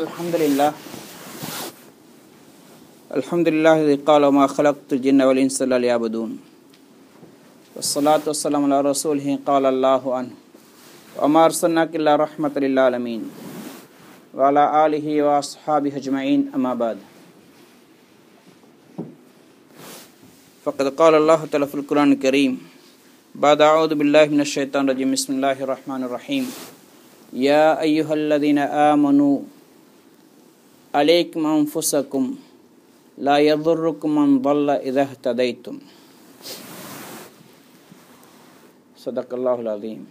Alhamdulillah الذي قال وما خلقت الجن والإنس إلا ليعبدون والصلاة والسلام على رسوله قال الله عنه وما أرسلناك إلا رحمة للعالمين وعلى آله وأصحابه أجمعين أما بعد فقد قال الله تعالى في القرآن الكريم بعد أعوذ بالله من الشيطان الرجيم بسم الله الرحمن الرحيم يا أيها الذين آمنوا عليكم أنفسكم لا يضركم من ضل إذا اهتديتم صدق الله العظيم.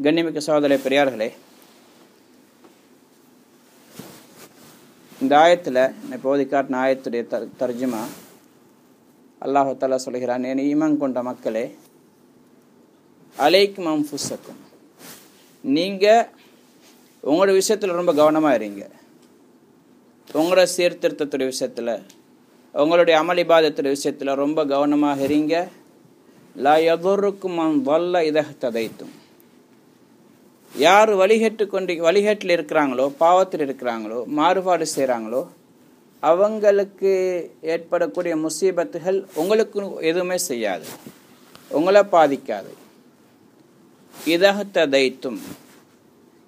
கண்ணியமிக்க சகோதர பெரியார்களே, இந்த ஆயத்தில் இப்போ காட்டின ஆயத்துடைய தர்ஜுமா அல்லாஹ் தஆலா சொல்கிறான், என் ஈமான் கொண்ட மக்களே, அலைக்கும் அன்ஃபுஸக்கும், நீங்கள் உங்களோட விஷயத்தில் ரொம்ப கவனமாக இருங்க. உங்களோட சீர்திருத்தத்துடைய விஷயத்தில், உங்களுடைய அமல் இபாதத்துடைய விஷயத்தில் ரொம்ப கவனமாக இருங்க. லா யதுர்ருக்கும் மன் ضل إذا اهتديتم, யார் வழிகேட்டில் இருக்கிறாங்களோ, பாவத்தில் இருக்கிறாங்களோ, மாறுபாடு செய்கிறாங்களோ, அவங்களுக்கு ஏற்படக்கூடிய முசீபத்துகள் உங்களுக்கு எதுவுமே செய்யாது, உங்களை பாதிக்காது. إذا اهتديتم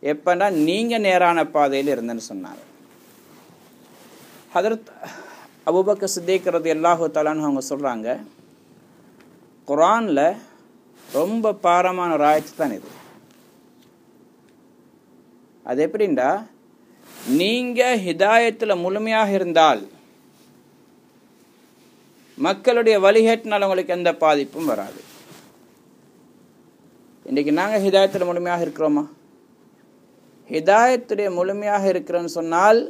எப்பன்னா நீங்கள் நேரான பாதையில் இருந்தேன்னு சொன்னாங்க. ஹதரத் அபூபக்கர் சித்திக் ரலியல்லாஹு தஆலா அன்ஹு அவங்க சொல்கிறாங்க, குர்ஆனில் ரொம்ப பாரமான ஒரு ஆயத்து தான் இது. அது எப்படின்னா, நீங்கள் ஹிதாயத்தில் முழுமையாக இருந்தால் மக்களுடைய வழிகேட்டினால் உங்களுக்கு எந்த பாதிப்பும் வராது. இன்றைக்கி நாங்கள் ஹிதாயத்தில் முழுமையாக இருக்கிறோமா? ஹிதாயத்துடைய முழுமையாக இருக்கிறோன்னு சொன்னால்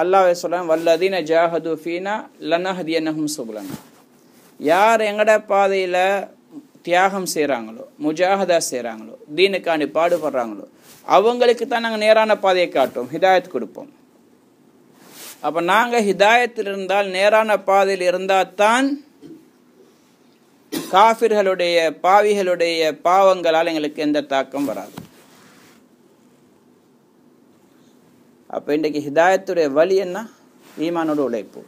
அல்லாஹ் சொல்றான், வல்லதீன ஜாஹது ஃபீனா லனஹ்தியன்னஹும் சுபுலனா, யார் எங்கட பாதையில் தியாகம் செய்கிறாங்களோ, முஜாஹதா செய்கிறாங்களோ, தீனுக்காண்டி பாடுபடுறாங்களோ, அவங்களுக்கு தான் நாங்கள் நேரான பாதையை காட்டுவோம், ஹிதாயத் கொடுப்போம். அப்போ நாங்கள் ஹிதாயத்தில் இருந்தால், நேரான பாதையில் இருந்தால் தான் காஃபிர்களுடைய பாவிகளுடைய பாவங்களால் எங்களுக்கு எந்த தாக்கம் வராது. அப்போ இன்றைக்கு ஹிதாயத்துடைய வழி என்ன? ஈமானோட உழைப்பு.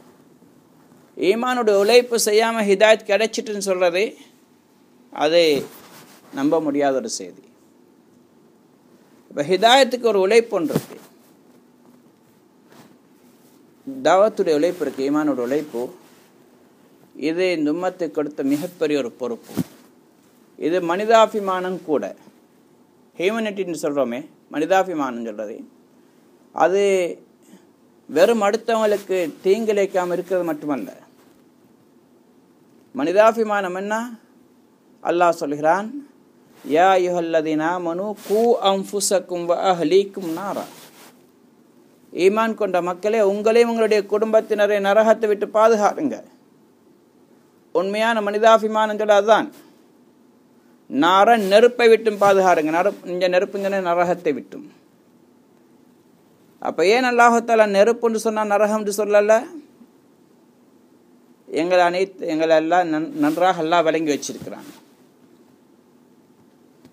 ஈமானோட உழைப்பு செய்யாமல் ஹிதாயத் கிடைச்சிட்டுன்னு சொல்கிறது, அது நம்ப முடியாத ஒரு செய்தி. இப்போ ஹிதாயத்துக்கு ஒரு உழைப்பு ஒன்று இருக்கு, தாவத்துடைய உழைப்பு இருக்குது, ஈமானோட உழைப்பு. இது இந்த உம்மத்துக்கு கொடுத்த மிகப்பெரிய ஒரு பொறுப்பு. இது மனிதாபிமானம் கூட, ஹியூமனிட்டின்னு சொல்கிறோமே, மனிதாபிமானம் சொல்கிறது, அது வெறும் அடுத்தவங்களுக்கு தீங்கிழைக்காமல் இருக்கிறது மட்டுமல்ல. மனிதாபிமானம் என்ன? அல்லாஹ் சொல்கிறான், யா அய்யுஹல்லதீன ஆமனூ கூ அன்ஃபுஸக்கும் வ அஹ்லீக்கும் நாரா, ஈமான் கொண்ட மக்களே, உங்களையும் உங்களுடைய குடும்பத்தினரை நரகத்தை விட்டு பாதுகாருங்க. உண்மையான மனிதாபிமானம் சொல்ல அதுதான். நெருப்பை விட்டும் பாதுகாருங்க. இந்த நெருப்புங்கிற நரகத்தை விட்டும். அப்போ ஏன் அல்லாஹ் தஆலா நெருப்புன்னு சொன்னால் நரகம்னு சொல்லலை? எங்களை எல்லாம் நன்றாக எல்லாம் விளங்கி வச்சிருக்கிறாங்க.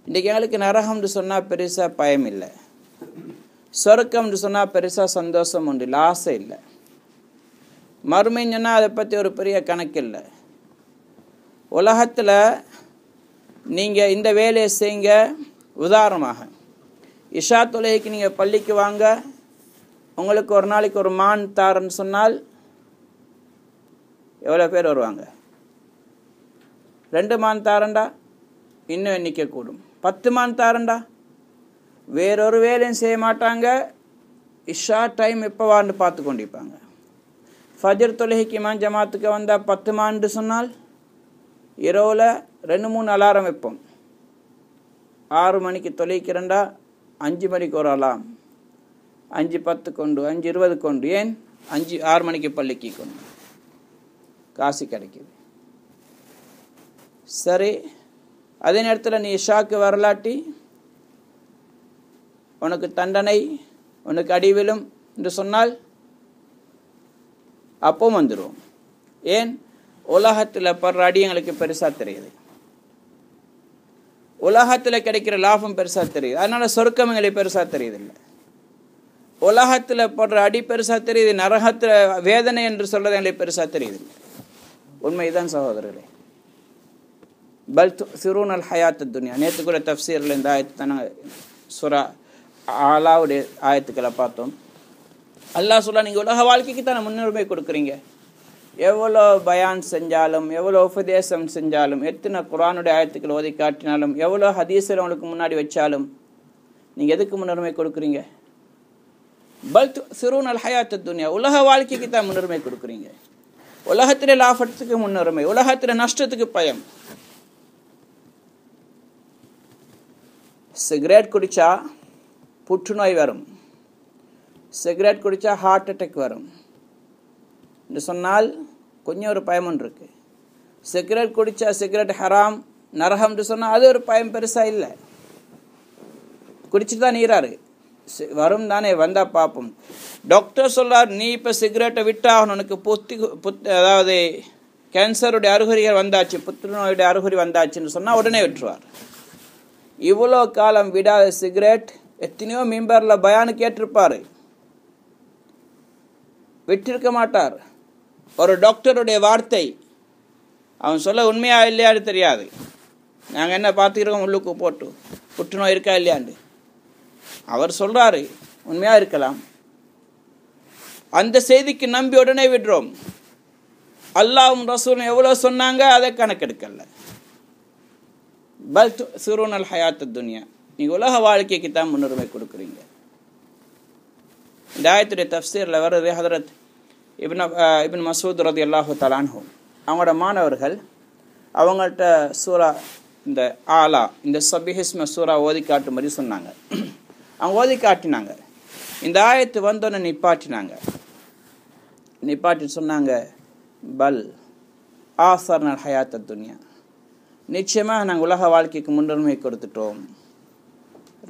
இன்றைக்கி எங்களுக்கு நரகம்னு சொன்னால் பெருசாக பயம் இல்லை, சொர்க்கம்னு சொன்னால் பெருசாக சந்தோஷம் உண்டு இல்லை, ஆசை இல்லை. மறுமைன்னு சொன்னால் அதை பற்றி ஒரு பெரிய கணக்கு இல்லை. உலகத்தில் நீங்கள் இந்த வேலையை செய்யுங்க. உதாரணமாக, இஷா தொழுகைக்கு நீங்கள் பள்ளிக்கு வாங்க, உங்களுக்கு ஒரு நாளைக்கு ஒரு மான் தாரன்னு சொன்னால் எவ்வளோ பேர் வருவாங்க? 2 மான் தாரண்டா இன்னும் எண்ணிக்கை கூடும். 10 மான் தாரண்டா வேறொரு வேலையும் செய்ய மாட்டாங்க. இஷா டைம் எப்போ வான்னு பார்த்து கொண்டிருப்பாங்க. ஃபஜர் தொழுகைக்கு மான் ஜமாத்துக்கு வந்தால் 10 மான்னு சொன்னால் இரவில் 2-3 அலாரம் வைப்போம். 6 மணிக்கு தொலைக்கிறண்டா 5 மணிக்கு ஒரு அலாம், 5:10 கொண்டு, 5:20 கொண்டு, ஏன் 6 மணிக்கு பள்ளிக்கு கொண்டு காசு கிடைக்கிது. சரி, அதே நேரத்தில் நீ இஷாக்கு வரலாட்டி உனக்கு தண்டனை, உனக்கு அடிவிலும் என்று சொன்னால் அப்போ வந்துடும். ஏன்? உலகத்தில் படுற அடி எங்களுக்கு பெருசாக தெரியுது. உலகத்தில் கிடைக்கிற லாபம் பெருசாக தெரியுது, அதனால் சொர்க்கம் எங்களுக்கு பெருசாக தெரியுதில்லை. உலகத்தில் போடுற அடி பெருசாக தெரியுது, நரகத்தில் வேதனை என்று சொல்கிறது எங்களுக்கு பெருசாக தெரியுதில்லை. உண்மைதான் சகோதரர்களே. பல் சிறுநல் ஹயாத்து துனியா. நேற்று கூட தஃப்சீரில் இந்த ஆயத்து தானே சுரா ஆலாவுடைய ஆயத்துக்களை பார்த்தோம். அல்லாஹ் சொல்ல, நீங்கள் உலக வாழ்க்கைக்கு தானே முன்னுரிமை கொடுக்குறீங்க. எவ்வளோ பயான் செஞ்சாலும், எவ்வளோ உபதேசம் செஞ்சாலும், எத்தனை குர்ஆனுடைய ஆயத்துக்களை ஓதி காட்டினாலும், எவ்வளோ ஹதீஸில் உங்களுக்கு முன்னாடி வச்சாலும், நீங்கள் எதுக்கு முன்னுரிமை கொடுக்குறீங்க? பல் சிறுநல் ஹயாத்து துனியா. உலக வாழ்க்கைக்கு தான் முன்னுரிமை கொடுக்குறீங்க. உலகத்திலே லாபத்துக்கு முன்னுரிமை, உலகத்தில் நஷ்டத்துக்கு பயம். சிகரெட் குடித்தா புற்றுநோய் வரும், சிகரெட் குடித்தா ஹார்ட் அட்டாக் வரும் என்று சொன்னால் கொஞ்சம் ஒரு பயம் ஒன்று இருக்குது. சிகரெட் குடித்தா சிகரெட் ஹராம் நரகம்னு சொன்னால் அது ஒரு பயம் பெருசாக இல்லை. குடிச்சிட்டு தான் நீராரு வரும் தானே, வந்தால் பார்ப்போம். டாக்டர் சொல்றார், நீ இப்போ சிகரெட்டை விட்டாகணும், உனக்கு அதாவது கேன்சருடைய அறிகுறிகள் வந்தாச்சு, புற்றுநோயுடைய அறிகுறி வந்தாச்சுன்னு சொன்னால் உடனே விட்டுருவார். இவ்வளோ காலம் விடாத சிகரெட் எத்தனையோ மிம்பரில் பயானு கேட்டிருப்பார், விட்டிருக்க மாட்டார். ஒரு டாக்டருடைய வார்த்தை, அவன் சொல்ல உண்மையா இல்லையான்னு தெரியாது. நாங்கள் என்ன பார்த்துக்கிறோம் உள்ளுக்கு போட்டு புற்றுநோய் இருக்கா இல்லையாண்டு. அவர் சொல்கிறாரு, உண்மையாக இருக்கலாம். அந்த செய்திக்கு நம்பி உடனே விடுறோம். அல்லாஹ்வும் ரசூலும் எவ்வளோ சொன்னாங்க அதை கணக்கெடுக்கல. பல் சிறுநல் ஹயாத்து துனியா. நீங்கள் உலக வாழ்க்கைக்கு தான் முன்னுரிமை கொடுக்குறீங்க. இந்த ஆயத்துடைய தஃப்சீரில் வருது, ஹதரத் இப்னு மஸ்ஊத் ரலியல்லாஹு தஆலா அன்ஹு அவங்களோட மாணவர்கள் அவங்கள்ட்ட சூரா இந்த ஆலா இந்த சபிஹிஸ்ம சூரா ஓதி காட்டும்படி சொன்னாங்க. அவங்க ஓதி காட்டினாங்க. இந்த ஆயத்து வந்தோன்னு நிப்பாட்டி சொன்னாங்க, பல் ஆசர்னல் ஹயாத்த துனியா. நிச்சயமாக நாங்கள் உலக வாழ்க்கைக்கு முன்னுரிமை கொடுத்துட்டோம்.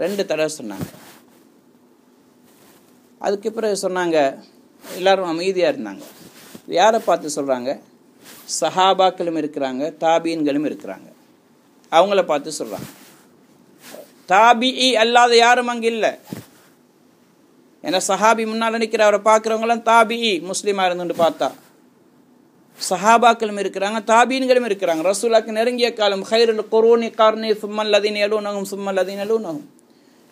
2 தடவை சொன்னாங்க. அதுக்கு பிறகு சொன்னாங்க, எல்லாரும் அமைதியாக இருந்தாங்க. யாரை பார்த்து சொல்கிறாங்க? சஹாபாக்களும் இருக்கிறாங்க, தாபீன்களும் இருக்கிறாங்க. அவங்கள பார்த்து சொல்கிறாங்க. தாபிஇ அல்லாத யாரும் அங்கே இல்லை. ஏன்னா சஹாபி முன்னால் நிற்கிற அவரை பார்க்குறவங்களாம் தாபிஇ முஸ்லீமாக இருந்துட்டு பார்த்தா. சஹாபாக்களும் இருக்கிறாங்க, தாபீன்களும் இருக்கிறாங்க. ரசூலுல்லாஹ்க்கு நெருங்கிய காலம், ஹைருல் குரூனி கர்னி சும்மல் லதீன யலூனஹும் சும்மல் லதீன யலூனஹும்.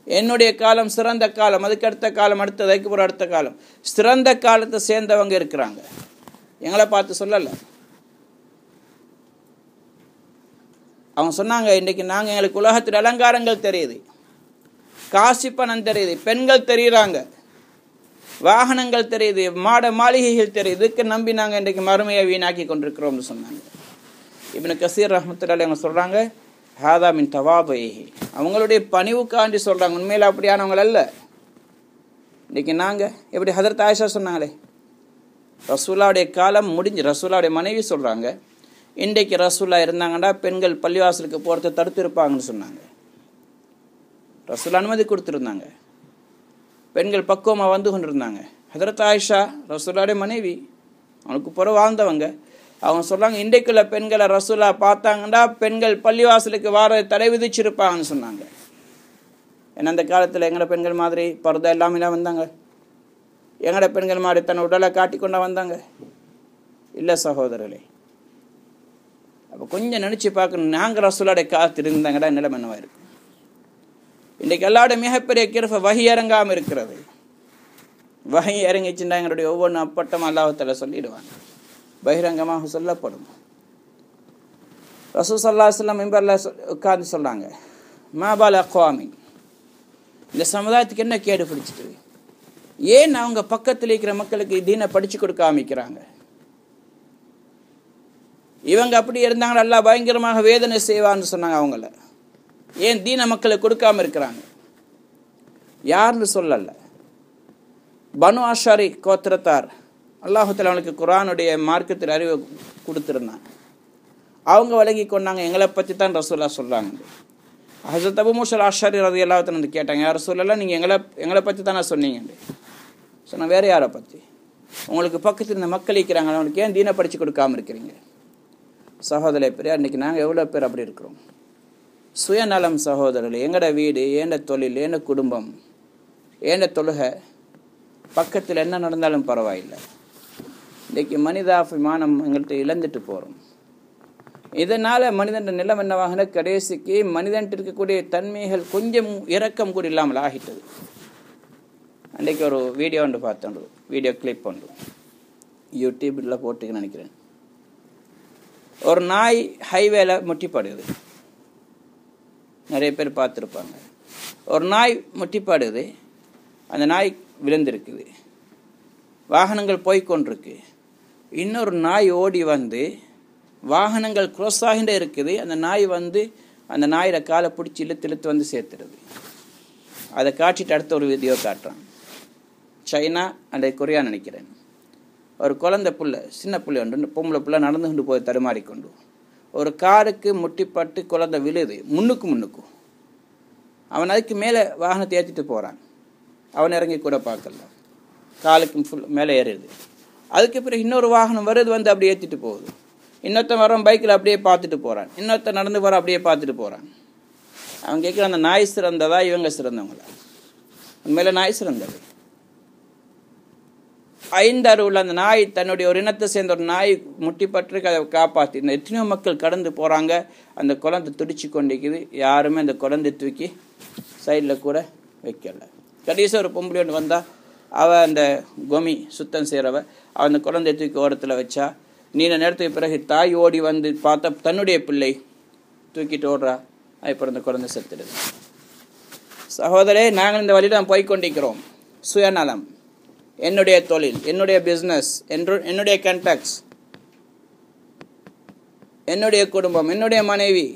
என்னுடைய காலம் சிறந்த காலம், அதுக்கு அடுத்த காலம், அதுக்கு ஒரு அடுத்த காலம். சிறந்த காலத்தை சேர்ந்தவங்க இருக்கிறாங்க. எங்களை பார்த்து சொல்லலை. அவங்க சொன்னாங்க, இன்றைக்கி நாங்கள் எங்களுக்கு உலகத்தில் அலங்காரங்கள் தெரியுது, காசி பணம் தெரியுது, பெண்கள் தெரியுறாங்க, வாகனங்கள் தெரியுது, மாளிகைகள் தெரியுது, இதுக்கு நம்பி நாங்கள் இன்றைக்கு மறுமையை வீணாக்கி கொண்டிருக்கிறோம்னு சொன்னாங்க. இப்னு கஸீர் ரஹ்மத்துல்லாஹி அவங்க சொல்கிறாங்க, ஹாதா மின் தவாபைஹி. அவங்களுடைய பணிவுக்காண்டி சொல்கிறாங்க. உண்மையில் அப்படியானவங்க அல்ல. இன்றைக்கி நாங்கள் எப்படி ஹதரத் ஆயிஷா சொன்னாங்களே, ரசூலாவுடைய காலம் முடிஞ்சு, ரசூலாவுடைய மனைவி சொல்கிறாங்க, இன்றைக்கு ரசூலா இருந்தாங்கன்னா பெண்கள் பள்ளிவாசலுக்கு போகிறத தடுத்திருப்பாங்கன்னு சொன்னாங்க. ரசூல் அனுமதி கொடுத்துருந்தாங்க, பெண்கள் பக்குவமாக வந்து கொண்டிருந்தாங்க. ஹதரத் ஆயிஷா ரசூலாவுடைய மனைவி, அவனுக்கு புற வாழ்ந்தவங்க. அவங்க சொல்கிறாங்க, இன்றைக்குள்ள பெண்களை ரசூலா பார்த்தாங்கன்னா பெண்கள் பள்ளிவாசலுக்கு வார தடை விதிச்சிருப்பாங்கன்னு சொன்னாங்க. ஏன்னா அந்த காலத்தில் எங்களோட பெண்கள் மாதிரி பர்தா எல்லாமே வந்தாங்க? எங்களோட பெண்கள் மாதிரி தன் உடலை காட்டிக்கொண்டா வந்தாங்க? இல்லை சகோதரர்களே. அப்போ கொஞ்சம் நினச்சி பார்க்கணும், நாங்கள் ரசூலாவுடைய காலத்தில் இருந்தாங்கடா நிலைமை என்னவாக இருக்கும். இன்றைக்கு எல்லாரோட மிகப்பெரிய கிருபை வஹி இறங்காமல் இருக்கிறது. வஹி இறங்கிச்சுன்னா எங்களுடைய ஒவ்வொன்றும் அப்பட்டமாக அல்லாஹ்வுத்தாலா சொல்லிடுவாங்க, பகிரங்கமாக சொல்லப்படும். ரசூல் ஸல்லல்லாஹு அலைஹி வஸல்லம் மிம்பர்ல உட்கார்ந்து சொல்கிறாங்க, மாபால் அக்வாமின், இந்த சமுதாயத்துக்கு என்ன கேடு பிடிச்சிட்டு, ஏன் அவங்க பக்கத்தில் இருக்கிற மக்களுக்கு தீனை படித்து கொடுக்க ஆரம்பிக்கிறாங்க? இவங்க அப்படி இருந்தாங்கன்னா அல்லாஹ் பயங்கரமாக வேதனை செய்வான்னு சொன்னாங்க. அவங்கள ஏன் தீன மக்களுக்கு கொடுக்காம இருக்கிறாங்க? யாருன்னு சொல்லலை, பனு ஆஷாரி கோத்திரத்தார் அல்லாஹ் தஆலா அவனுக்கு குர்ஆனுடைய மார்க்கத்தில் அறிவு கொடுத்துருந்தாங்க. அவங்க விளங்கி கொண்டாங்க, எங்களை பற்றி தான் ரசூலுல்லாஹ் சொல்கிறாங்க. ஹஸரத் அபூ மூஸா அல்-அஷ்அரி ரலியல்லாஹு தஆலா வந்து கேட்டாங்க, யார் ரசூலல்லாஹ் நீங்கள் எங்களை பற்றி தானே சொன்னீங்க? சொன்னால் வேறு யாரை பற்றி? உங்களுக்கு பக்கத்தில் இந்த மக்கள் இருக்கிறாங்க, அவங்களுக்கு ஏன் தீனை படித்து கொடுக்காமல் இருக்கிறீங்க? சகோதரே பெரியார், இன்றைக்கி நாங்கள் எவ்வளோ பேர் அப்படி இருக்கிறோம்? சுயநலம் சகோதரர்களே. எங்கட வீடு, ஏண்ட தொழில், ஏண்ட குடும்பம், ஏண்ட தொழுகை, பக்கத்தில் என்ன நடந்தாலும் பரவாயில்லை. இன்றைக்கு மனிதாபிமானம் எங்கள்கிட்ட இழந்துட்டு போகிறோம். இதனால் மனிதன் நிலம் என்னவாகின கடைசிக்கு மனிதன்ட்டு இருக்கக்கூடிய தன்மைகள் கொஞ்சம் இரக்கம் கூட இல்லாமல் ஆகிட்டது. அன்றைக்கு ஒரு வீடியோ ஒன்று பார்த்தோம், வீடியோ கிளிப் ஒன்று யூடியூப்பில் போட்டுன்னு நினைக்கிறேன். ஒரு நாய் ஹைவேல முட்டிப்படுது, நிறைய பேர் பார்த்துருப்பாங்க. ஒரு நாய் முட்டிப்படுது, அந்த நாய் விழுந்திருக்குது, வாகனங்கள் போய்கொண்டிருக்கு. இன்னொரு நாய் ஓடி வந்து வாகனங்கள் க்ரோஸ் ஆகிட்டே இருக்குது. அந்த நாய் வந்து அந்த நாயோட காலை பிடிச்சி இழுத்து வந்து சேர்த்துருது. அதை காட்டிட்டு அடுத்த ஒரு வீடியோ காட்டுறான். சைனா அந்த கொரியா நினைக்கிறேன். ஒரு குழந்தை புள்ள, சின்ன பிள்ளை ஒன்று, பொம்பளை பிள்ளை நடந்து கொண்டு போய் தடுமாறிக்கொண்டு ஒரு காருக்கு முட்டிப்பட்டு குழந்தை விழுது. முன்னுக்கும் அவன் அதுக்கு மேலே வாகனத்தை ஏற்றிட்டு போகிறான். அவன் இறங்கி கூட பார்க்கல, காலுக்கு ஃபுல் மேலே ஏறிடுது. அதுக்கு பிறகு இன்னொரு வாகனம் வருது, வந்து அப்படியே ஏற்றிட்டு போகுது. இன்னொருத்தன் வரோம் பைக்கில் அப்படியே பார்த்துட்டு போகிறான். இன்னொருத்தன் நடந்து வர அப்படியே பார்த்துட்டு போகிறான். அவன் கேட்குற, அந்த நாய் சிறந்ததா இவங்க சிறந்தவங்களா? உண்மையில நாய் சிறந்தது. 5 அறிவுள்ள அந்த நாய், தன்னுடைய ஒரு இனத்தை சேர்ந்த ஒரு நாய் முட்டிப்பட்டு அதை காப்பாற்றி எத்தனையோ மக்கள் கடந்து போகிறாங்க. அந்த குழந்தை துடிச்சு கொண்டிருக்குது. யாருமே அந்த குழந்தை தூக்கி சைடில் கூட வைக்கல. கடைசியாக ஒரு பொம்பளை ஒன்று வந்தால், அவள் அந்த கோமி சுத்தம் செய்கிறவ, அவள் அந்த குழந்தைய தூக்கி ஓரத்தில் வச்சா. நீண்ட நேரத்துக்கு பிறகு தாய் ஓடி வந்து பார்த்தா தன்னுடைய பிள்ளை தூக்கிட்டு ஓடுறா. அப்புறம் அந்த குழந்தை செத்துடுது. சகோதரே, நாங்கள் இந்த வழியில் தான் போய்கொண்டிருக்கிறோம். சுயநலம், என்னுடைய தொழில், என்னுடைய பிஸ்னஸ், என்னுடைய கான்டாக்ட்ஸ், என்னுடைய குடும்பம், என்னுடைய மனைவி,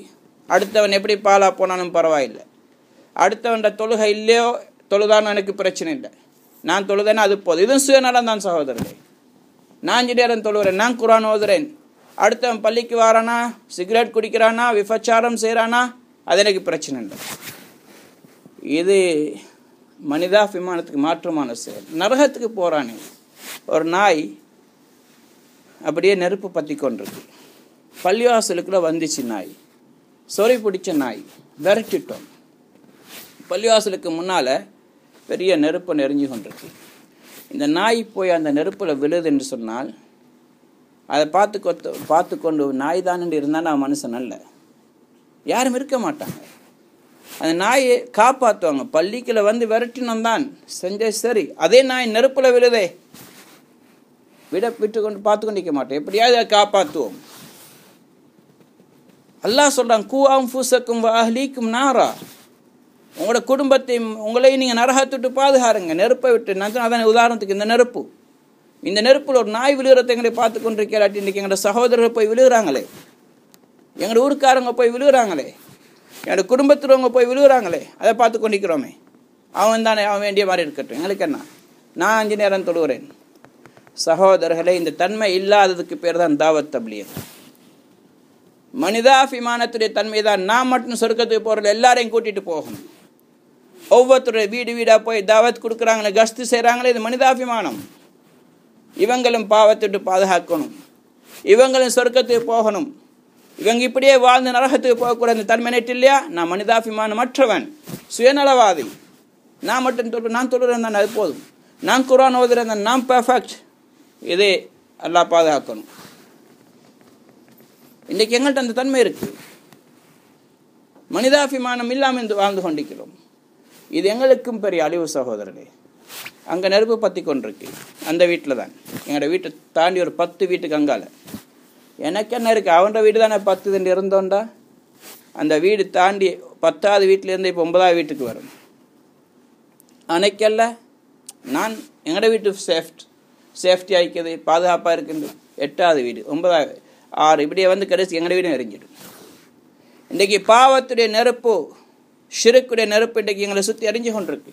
அடுத்தவன் எப்படி பாலா போனாலும் பரவாயில்லை, அடுத்தவன் தொழுகை இல்லையோ தொழுதான்னு எனக்கு பிரச்சனை இல்லை, நான் தொழுதேன்னா அது போதும். இதுவும் சுயநலம் தான் சகோதரர்களே. நான் நேரம் தொழுகிறேன், நான் குர்ஆன் ஓதுறேன், அடுத்தவன் பள்ளிக்கு வாரானா, சிகரெட் குடிக்கிறானா, விபச்சாரம் செய்கிறானா, அது எனக்கு பிரச்சனை இல்லை. இது மனிதாபிமானத்துக்கு மாற்றமான செயல். நரகத்துக்கு போகிறானே ஒரு நாய் அப்படியே நெருப்பு பற்றி கொண்டிருக்கு. பள்ளிவாசலுக்குள்ள வந்துச்சு நாய், சொறி பிடிச்ச நாய், விரட்டிட்டோம். பள்ளிவாசலுக்கு முன்னால் பெரிய நெருப்பு நெறிஞ்சு கொண்டிருக்கு. இந்த நாய் போய் அந்த நெருப்பில் விழுது என்று சொன்னால் அதை பார்த்து கொண்டு நாய் தான் இருந்தால் நான் மனுஷன் அல்ல, யாரும் இருக்க மாட்டாங்க. அந்த நாயை காப்பாற்றுவாங்க. பள்ளிக்குள்ள வந்து விரட்டினோம் தான் செஞ்ச சரி, அதே நாய் நெருப்பில் விழுதே விட்டு கொண்டு பார்த்து கொண்டிருக்க மாட்டோம், எப்படியாவது அதை காப்பாற்றுவோம். அல்லாஹ் சொல்கிறான், கூ அன்ஃபுஸக்கும் வ அஹ்லீக்கும் நாரா, உங்களோட குடும்பத்தையும் உங்களையும் நீங்கள் நரகத்துட்டு பாதுகாருங்க, நெருப்பை விட்டு. அதான் உதாரணத்துக்கு இந்த நெருப்பில் ஒரு நாய் விழுகிறத எங்களை பார்த்து கொண்டிருக்கிறாட்டி இன்றைக்கி எங்களோட சகோதரர்கள் போய் விழுகிறாங்களே, எங்களோட ஊருக்காரங்க போய் விழுகிறாங்களே, என்னோட குடும்பத்திலவங்க போய் விழுகிறாங்களே, அதை பார்த்து கொண்டிருக்கிறோமே. அவன் தானே, அவன் வேண்டிய மாதிரி இருக்கட்டும், எங்களுக்கு என்ன, நான் 5 நேரம் தொழுகிறேன். சகோதரர்களே, இந்த தன்மை இல்லாததுக்கு பேர் தான் தாவத் தப்லீக். மனிதாபிமானத்துடைய தன்மை தான். நான் மட்டும் சொர்க்கத்துக்கு போகிறதில்ல, எல்லாரையும் கூட்டிகிட்டு போகணும். ஒவ்வொருத்தருடைய வீடு வீடாக போய் தாவத் கொடுக்குறாங்களே, கஸ்து செய்கிறாங்களே, இது மனிதாபிமானம். இவங்களும் பாவத்துட்டு பாதுகாக்கணும், இவங்களும் சொர்க்கத்துக்கு போகணும், இவங்க இப்படியே வாழ்ந்து நரகத்துக்கு போகக்கூடாது. இந்த தன்மை நேற்று இல்லையா? நான் மனிதாபிமானம் மற்றவன், சுயநலவாதி. நான் மட்டும் நான் தொழுறேன் தான், அது போதும். நான் குர்ஆன் ஓதுறேன் தான், நான் பெர்ஃபெக்ட். இதே அல்லாஹ் பாதுகாக்கணும். இன்றைக்கு எங்கள்கிட்ட அந்த தன்மை இருக்குது. மனிதாபிமானம் இல்லாமல் வாழ்ந்து கொண்டிருக்கிறோம். இது எங்களுக்கும் பெரிய அழிவு சகோதரர்களே. அங்கே நெருப்பு பற்றி கொண்டிருக்கு, அந்த வீட்டில் தான். எங்களோட வீட்டை தாண்டி ஒரு 10 வீட்டுக்கு அங்கால எனக்கு என்ன இருக்குது, அவனோட வீடு தானே 10 இருந்தோண்டா. அந்த வீடு தாண்டி 10வது வீட்டிலேருந்து இப்போ 9வது வீட்டுக்கு வரும். அன்னைக்கல்ல நான் எங்களோட வீட்டு சேஃப்டி ஆகிக்குது, பாதுகாப்பாக இருக்குது. 8வது வீடு, 9வது, 6 இப்படியே வந்து கடைசி எங்களோட வீடும் எரிஞ்சிடும். இன்றைக்கி பாவத்துடைய நெருப்பு, ஷிருக்குடைய நெருப்பு இன்றைக்கி எங்களை சுற்றி எரிஞ்சு கொண்டிருக்கு.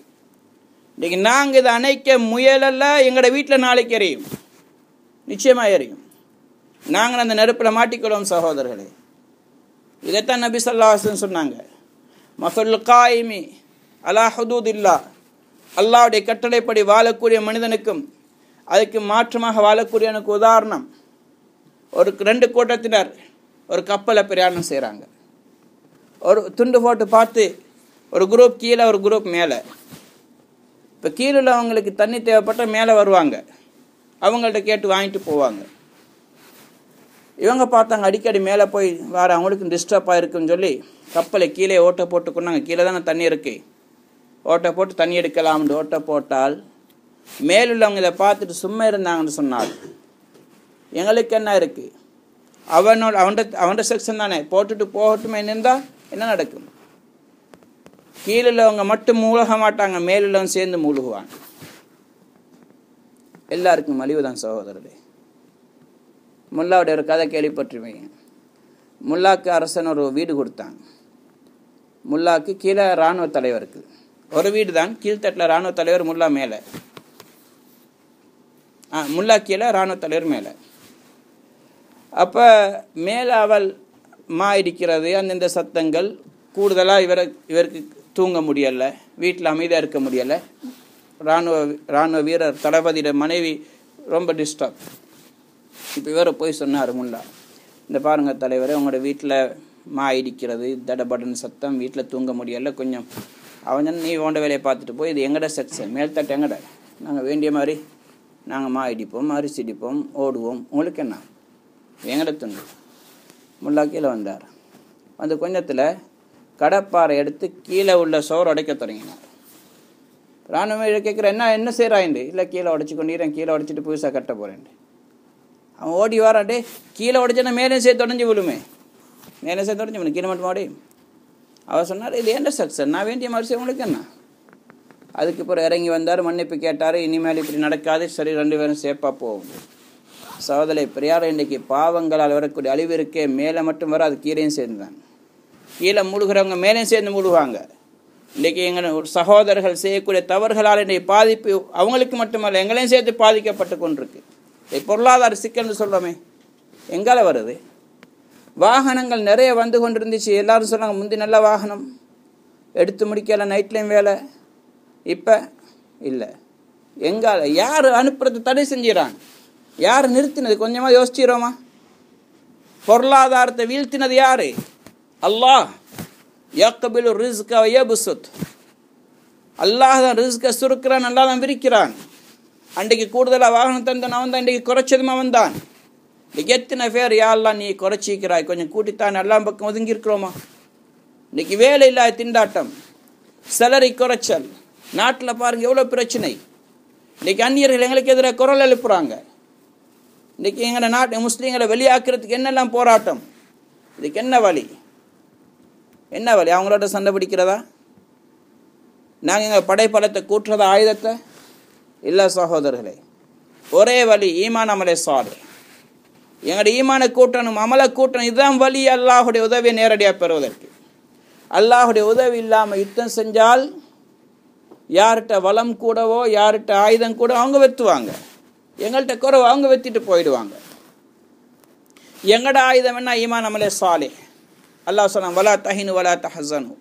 இன்றைக்கி நாங்கள் இதை அணைக்க முயலல்ல, எங்களோட வீட்டில் நாளைக்கு எரியும், நிச்சயமாக எரியும். நாங்கள் அந்த நெருப்பில் மாட்டிக்கொள்வோம் சகோதரர்களே. இதைத்தான் நபி ஸல்லல்லாஹு அலைஹி வஸல்லம் சொன்னாங்க, மஸல் காயிமி அலா ஹுதூதில்லா, அல்லாஹ்வுடைய கட்டளைப்படி வாழக்கூடிய மனிதனுக்கும் அதுக்கு மாற்றமாக வாழக்கூடியவனுக்கு உதாரணம். ஒரு 2 கூட்டத்தினர் ஒரு கப்பலை பிரயாணம் செய்கிறாங்க. ஒரு துண்டு போட்டு பார்த்து ஒரு குரூப் கீழே ஒரு குரூப் மேலே. இப்போ கீழே உள்ளவங்களுக்கு தண்ணி தேவைப்பட்ட மேலே வருவாங்க, அவங்கள்ட்ட கேட்டு வாங்கிட்டு போவாங்க. இவங்க பார்த்தாங்க அடிக்கடி மேலே போய் வேறு அவங்களுக்கு டிஸ்டர்ப் ஆகிருக்குன்னு சொல்லி கப்பலை கீழே ஓட்டை போட்டு கொண்டாங்க. கீழே தானே தண்ணி இருக்கு, ஓட்டை போட்டு தண்ணி எடுக்கலாம்னு ஓட்டை போட்டால் மேலுள்ளவங்க இதை பார்த்துட்டு சும்மா இருந்தாங்கன்னு சொன்னால் எங்களுக்கு என்ன இருக்குது, அவன்கிட்ட செக்ஷன் தானே போட்டுட்டு போகட்டுமே இருந்தால் என்ன நடக்கும்? கீழுள்ளவங்க மட்டும் மூழ்க மாட்டாங்க, மேலுள்ளவன் சேர்ந்து மூழ்குவான். எல்லாருக்கும் மலிவு தான் சகோதரரே. முல்லாவுடைய ஒரு கதை கேள்விப்பட்டிருவீங்க. முல்லாக்கு அரசன் ஒரு வீடு கொடுத்தாங்க. முல்லாக்கு கீழே இராணுவ தலைவருக்கு ஒரு வீடு தான், கீழ்த்தட்டில் இராணுவ தலைவர், முல்லா மேலே, முல்லா கீழே இராணுவ தலைவர் மேலே. அப்போ மேலே அவள் இடிக்கிறது, அந்தந்த சத்தங்கள் கூடுதலாக இவருக்கு தூங்க முடியலை, வீட்டில் அமைதியாக இருக்க முடியலை. இராணுவ வீரர் தளபதியோட மனைவி ரொம்ப டிஸ்டர்ப். இப்போ இவரை போய் சொன்னார் முல்லா, இந்த பாருங்கள் தலைவரே, உங்களோட வீட்டில் இடிக்கிறது, தடபடன் சத்தம், வீட்டில் தூங்க முடியலை, கொஞ்சம் அவன் நீ ஓண்ட வேலையை பார்த்துட்டு போய், இது எங்கட செக்ஷன், மேல்தட்டு எங்கட, நாங்கள் வேண்டிய மாதிரி நாங்கள் இடிப்போம், அரிசி இடிப்போம், ஓடுவோம், உங்களுக்கு என்ன, எங்கட துண்டு. முல்லா கீழே வந்தார். அந்த கொஞ்சத்தில் கடப்பாறை எடுத்து கீழே உள்ள சோறு உடைக்க தொடங்கினார். இராணுவ கேட்குற, என்ன செய்கிறாயிண்டு? இல்லை, கீழே உடைச்சி கொண்டீரன், கீழே உடைச்சிட்டு புதுசாக கட்ட போகிறேன். அவன் ஓடி வரான்டே, கீழே உடைச்சேன்னா மேலே சேர்த்து உடஞ்சி விழுமே, மேலே சேர்த்து உடஞ்சி விழும், கீழே மட்டும் ஓடி. அவர் சொன்னார், இது என்ன செக்ஷன், நான் வேண்டிய மாதிரி உங்களுக்கு என்ன. அதுக்கு பிறகு இறங்கி வந்தார், மன்னிப்பு கேட்டார், இனிமேல் இப்படி நடக்காது, சரி 2 பேரும் சேஃபாக போகும். சகோதரி பெரியார், இன்றைக்கு பாவங்களால் வரக்கூடிய அழிவு இருக்கே, மேலே மட்டும் வர, அது கீழேயும் சேர்ந்துதான். கீழே மூழ்கிறவங்க மேலேயும் சேர்ந்து மூழ்குவாங்க. இன்றைக்கி எங்கள் சகோதரர்கள் செய்யக்கூடிய தவறுகளால் இன்றைக்கு பாதிப்பு அவங்களுக்கு மட்டுமல்ல, எங்களையும் சேர்த்து பாதிக்கப்பட்டு கொண்டிருக்கு. பொருளாதார சிக்கல்னு சொல்கிறோமே, எங்கால வருது? வாகனங்கள் நிறைய வந்து கொண்டிருந்துச்சு, எல்லோரும் சொன்னாங்க முந்தி நல்ல வாகனம், எடுத்து முடிக்கல, நைட்லேயும் வேலை. இப்போ இல்லை. எங்கால யார் அனுப்புறது தடை செஞ்சிடறான்? யார் நிறுத்தினது? கொஞ்சமாக யோசிச்சிரோமா? பொருளாதாரத்தை வீழ்த்தினது யாரு? அல்லாஹ். யக்பிலு ரிஸ்க வ யப்சுத். அல்லாஹ் தான் ரிஸ்கை சுருக்கிறான், நல்லா தான் விரிக்கிறான். அன்றைக்கு கூடுதலாக வாகனம் தந்தான் அவன் தான், இன்றைக்கு குறைச்சதும் அவன் தான். இன்றைக்கு எத்தனை பேர் யாரெல்லாம் நீ குறைச்சிக்கிறாய், கொஞ்சம் கூட்டித்தான் எல்லாம் பக்கம் ஒதுங்கி இருக்கிறோமா? இன்றைக்கி வேலை இல்லாத திண்டாட்டம், சேலரி குறைச்சல், நாட்டில் பாருங்கள் எவ்வளோ பிரச்சனை. இன்றைக்கி அந்நியர்கள் எங்களுக்கு எதிராக குரல் எழுப்புறாங்க. இன்றைக்கி எங்களை நாட்டு முஸ்லீம்களை வெளியாக்குறதுக்கு என்னெல்லாம் போராட்டம். இதுக்கு என்ன வழி? என்ன வழி? அவங்களோட சண்டை பிடிக்கிறதா? நாங்கள் எங்கள் படைப்பலத்தை கூட்டுறதா, ஆயுதத்தை? இல்லை சகோதரர்களே, ஒரே வழி ஈமான் அமலே சால். எங்களுடைய ஈமானை கூட்டணும், அமலை கூட்டணும். இதுதான் வழி அல்லாஹுடைய உதவியை நேரடியாக பெறுவதற்கு. அல்லாஹுடைய உதவி இல்லாமல் யுத்தம் செஞ்சால் யார்கிட்ட வளம் கூடவோ யார்கிட்ட ஆயுதம் கூட அவங்க வெத்துவாங்க, எங்கள்கிட்ட குறைவோ அவங்க வெத்திட்டு போயிடுவாங்க. எங்கட ஆயுதம் என்ன? ஈமான் அமலே சாலே. அல்லாஹ் சொன்னான், வலா தஹினு வலா தஹஸனு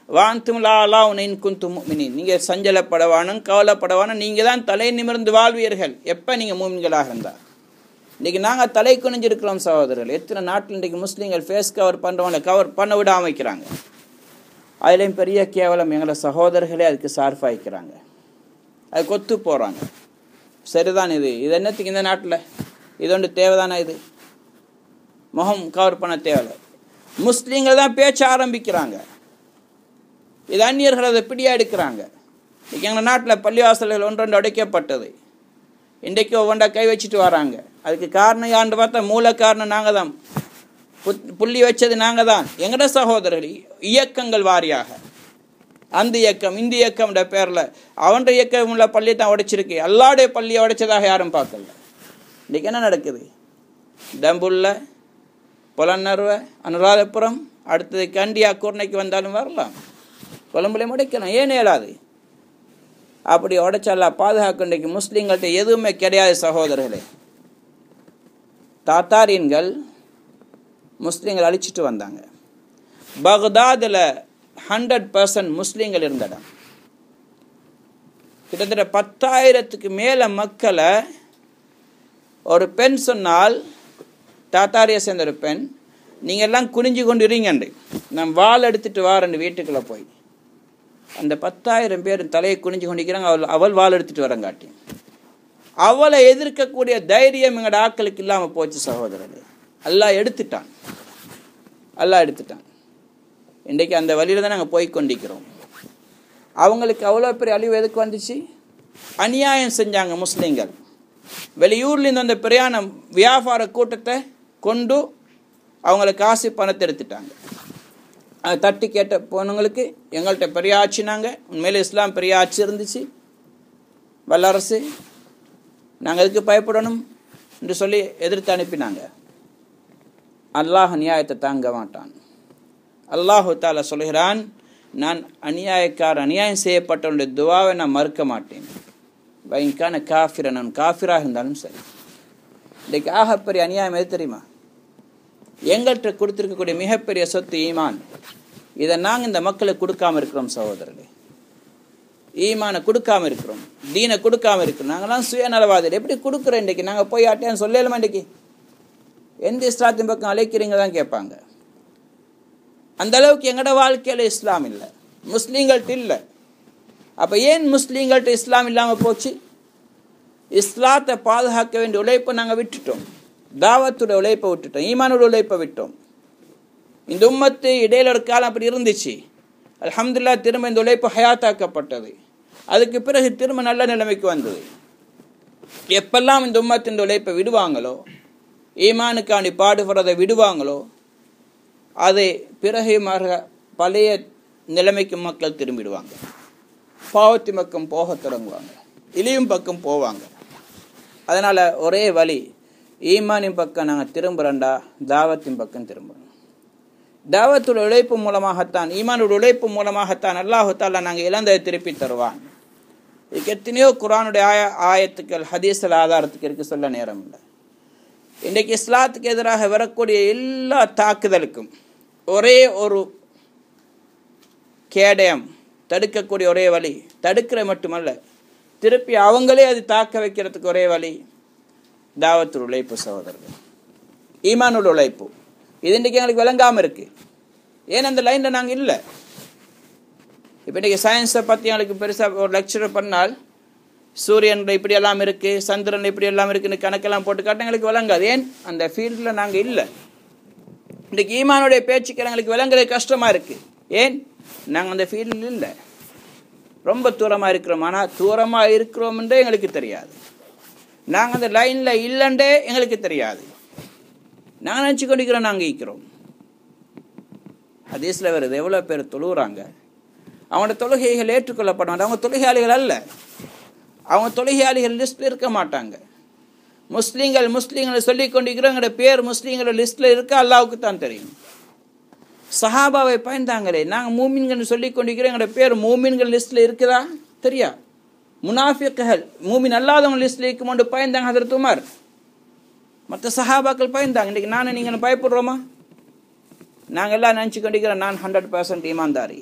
வான்தும் லா அலாஉன இன் குன்தும் முஃமினீன். நீங்கள் சஞ்சலப்படவானும் கவலைப்படவானும், நீங்கள் தான் தலை நிமிர்ந்து வாழ்வீர்கள் எப்போ நீங்கள் மூமின்களாக இருந்தால். இன்றைக்கி நாங்கள் தலை குனிஞ்சிருக்கிறோம் சகோதரர்கள். எத்தனை நாட்டில் இன்றைக்கி முஸ்லீம்கள் ஃபேஸ் கவர் பண்ணுறவங்களை கவர் பண்ண விடாமல் வைக்கிறாங்க. அதுலேயும் பெரிய கேவலம், எங்களை சகோதரர்களே அதுக்கு சார்பாய்க்கிறாங்க, அது கொத்து போகிறாங்க. சரிதான், இது என்னத்துக்கு இந்த நாட்டில்? இது ஒன்று தேவைதானே? இது முகம் கவர் பண்ண தேவை. முஸ்லீம்கள் தான் பேச்ச ஆரம்பிக்கிறாங்க, இது அந்நியர்கள் அதை பிடியாக எடுக்கிறாங்க. இன்றைக்கி எங்கள் நாட்டில் பள்ளிவாசல்கள் 1-2 உடைக்கப்பட்டது, இன்றைக்கு ஒவ்வொன்றா கை வச்சுட்டு வராங்க. அதுக்கு காரணம் யாருன்னு பார்த்தா மூல காரணம் நாங்கள் தான், புள்ளி வச்சது நாங்கள் தான். எங்கட சகோதரர்கள் இயக்கங்கள் வாரியாக, அந்த இயக்கம் இந்த இயக்கம்ன்ற பேரில் அவன் இயக்கம் உள்ள பள்ளியை தான் உடைச்சிருக்கு, அல்லாடைய பள்ளியை உடைச்சதாக யாரும் பார்க்கல. இன்றைக்கி என்ன நடக்குது? தம்புள்ள, புலனர்வை, அனுராதபுரம், அடுத்தது கண்டியா, கூர்ணைக்கு வந்தாலும் வரலாம், கொழம்புலையும் உடைக்கலாம், ஏன் இயலாது? அப்படி உடைச்சல்லாம் பாதுகாக்க இன்றைக்கு முஸ்லீம்கள்ட்ட எதுவுமே கிடையாது சகோதரர்களே. தாத்தாரியன்கள் முஸ்லீம்கள் அழிச்சிட்டு வந்தாங்க. பக்தாதில் 100% முஸ்லீம்கள் இருந்த இடம். கிட்டத்தட்ட 10,000க்கு மேலே மக்களை ஒரு பெண் சொன்னால், தாத்தாரியை சேர்ந்த ஒரு பெண், நீங்கள் எல்லாம் குனிஞ்சு கொண்டு இருங்கண்டு நான் வாள் எடுத்துகிட்டு வாரேன் வீட்டுக்குள்ளே போய் அந்த 10,000 பேர் தலையை குனிஞ்சு கொண்டிருக்கிறாங்க. அவள் வாள் எடுத்துகிட்டு வரங்காட்டி அவளை எதிர்க்கக்கூடிய தைரியம் எங்களோட ஆட்களுக்கு இல்லாமல் போச்சு சகோதரர்களே. அல்லாஹ் எடுத்துட்டான். இன்றைக்கு அந்த வழியில் தான் நாங்கள் போய் கொண்டிருக்கிறோம். அவங்களுக்கு அவ்வளோ பெரிய அழிவு எதுக்கு வந்துச்சு? அநியாயம் செஞ்சாங்க முஸ்லீம்கள். வெளியூர்லேருந்து அந்த பிரயாணம் வியாபார கூட்டத்தை கொண்டு அவங்கள காசு பணத்தை எடுத்துட்டாங்க. அதை தட்டி கேட்ட போனவங்களுக்கு எங்கள்கிட்ட பெரிய ஆட்சினாங்க. உண்மையில் இஸ்லாம் பெரிய ஆட்சி இருந்துச்சு, வல்லரசு, நாங்கள் எதுக்கு பயப்படணும் என்று சொல்லி எதிர்த்து அனுப்பினாங்க. அல்லாஹ் நியாயத்தை தாங்க மாட்டான். அல்லாஹு தாலா சொல்கிறான், நான் அநியாயம் செய்யப்பட்டவனுடைய துவாவை நான் மறுக்க மாட்டேன். பயங்கான காஃபிர, நான் காஃபிராக இருந்தாலும் சரி. இன்றைக்கு ஆகப்பெரிய அநியாயம் எது தெரியுமா? எங்கள்கிட்ட கொடுத்துருக்கக்கூடிய மிகப்பெரிய சொத்து ஈமான். இதை நாங்கள் இந்த மக்களுக்கு கொடுக்காம இருக்கிறோம் சகோதரர்களே. ஈமானை கொடுக்காம இருக்கிறோம், தீனை கொடுக்காம இருக்கிறோம். நாங்களாம் சுயநலவாதிகள். எப்படி கொடுக்குறோம்? இன்றைக்கு நாங்கள் போய் ஆட்டையான்னு சொல்லலாமா? இன்றைக்கு எந்த இஸ்லாத்தின் பக்கம் அழைக்கிறீங்க தான் கேட்பாங்க. அந்த அளவுக்கு எங்களோட வாழ்க்கையில் இஸ்லாம் இல்லை, முஸ்லீம்கள்ட்ட இல்லை. அப்போ ஏன் முஸ்லீம்கள்ட்ட இஸ்லாம் இல்லாமல் போச்சு? இஸ்லாத்தை பாதுகாக்க வேண்டிய உழைப்பை நாங்கள் விட்டுட்டோம். தாவத்துடைய உழைப்பை விட்டுட்டோம், ஈமானோட உழைப்பை விட்டோம். இந்த உம்மத்து இடையில ஒரு காலம் அப்படி இருந்துச்சு. அல்ஹம்துலில்லாஹ் திரும்ப இந்த உழைப்பு ஹயாத்தாக்கப்பட்டது. அதுக்கு பிறகு திரும்ப நல்ல நிலைமைக்கு வந்தது. எப்பெல்லாம் இந்த உம்மத்தின் உழைப்பை விடுவாங்களோ, ஈமானுக்காண்டி பாடுபடுறதை விடுவாங்களோ, அதை பிறகு பழைய நிலைமைக்கு மக்கள் திரும்பிடுவாங்க. பாவத்தின் பக்கம் போக தொடங்குவாங்க, இழியும் பக்கம் போவாங்க. அதனால் ஒரே வழி, ஈமானின் பக்கம் நாங்கள் திரும்புகிறோண்டா தாவத்தின் பக்கம் திரும்புகிறோம். தாவத்தோட உழைப்பு மூலமாகத்தான், ஈமானோட உழைப்பு மூலமாகத்தான் அல்லாஹு தாலா நாங்கள் இழந்ததை திருப்பி தருவான். இதுக்கு எத்தனையோ குர்ஆனுடைய ஆயத்துக்கள் ஹதீஸில் ஆதாரத்துக்கு இருக்கு, சொல்ல நேரம் இல்லை. இன்றைக்கு இஸ்லாத்துக்கு எதிராக வரக்கூடிய எல்லா தாக்குதலுக்கும் ஒரே ஒரு கேடயம், தடுக்கக்கூடிய ஒரே வழி, தடுக்கிற மட்டுமல்ல திருப்பி அவங்களே அது தாக்க வைக்கிறதுக்கு ஒரே வழி தாவத்துடைய உழைப்பு சகோதரர்கள், ஈமானோட உழைப்பு. இது இன்றைக்கி எங்களுக்கு விளங்காமல் இருக்குது. ஏன் அந்த லைனில் நாங்கள் இல்லை. இப்போ இன்றைக்கி சயின்ஸை பற்றி எங்களுக்கு பெருசாக ஒரு லெக்சர் பண்ணால் சூரியன் இப்படி எல்லாம் இருக்குது, சந்திரன் இப்படி எல்லாம் இருக்குன்னு கணக்கெல்லாம் போட்டு காட்ட எங்களுக்கு விளங்காது. ஏன்? அந்த ஃபீல்டில் நாங்கள் இல்லை. இன்றைக்கி ஈமானுடைய பேச்சுக்கள் எங்களுக்கு விளங்குறது கஷ்டமாக இருக்குது. ஏன்? நாங்கள் அந்த ஃபீல்டில் இல்லை, ரொம்ப தூரமாக இருக்கிறோம். ஆனால் தூரமாக இருக்கிறோம்ன்றே எங்களுக்கு தெரியாது. நாங்கள் அந்த லைனில் இல்லைன்றே எங்களுக்கு தெரியாது. நாங்கள் நினச்சி கொண்டிருக்கிறோம் நாங்கள் இருக்கிறோம். ஹதீஸில் வருது, எவ்வளோ பேர் தொழுகிறாங்க, அவங்களோட தொழுகைகள் ஏற்றுக்கொள்ளப்பட மாட்டாங்க. அவங்க தொழுகையாளிகள் அல்ல, அவங்க தொழுகையாளிகள் லிஸ்ட்டில் இருக்க மாட்டாங்க. முஸ்லீம்கள் சொல்லி கொண்டிருக்கிறோம், எங்களோட பேர் முஸ்லீம்களோட லிஸ்ட்டில் இருக்க அல்லாவுக்கு தான் தெரியும். சஹாபாவை பயந்தாங்களே, நாங்கள் மூமின்கள் சொல்லி கொண்டிருக்கிறோம், எங்களோட பேர் மூமின்கள் லிஸ்ட்டில் இருக்குதா தெரியா? முனாஃபிக்குகள் மூமின் அல்லாதவங்க லிஸ்ட்டில் இருக்குமோண்டு பயந்தாங்க ஹதரத் உமர். மற்ற சஹாபாக்கள் பயந்தாங்க. இன்றைக்கி நானும் நீங்கள் பயப்படுறோமா? நாங்கள் எல்லாம் நினச்சி கொண்டிருக்கிறோம் நான் 100% ஈமான்தாரி.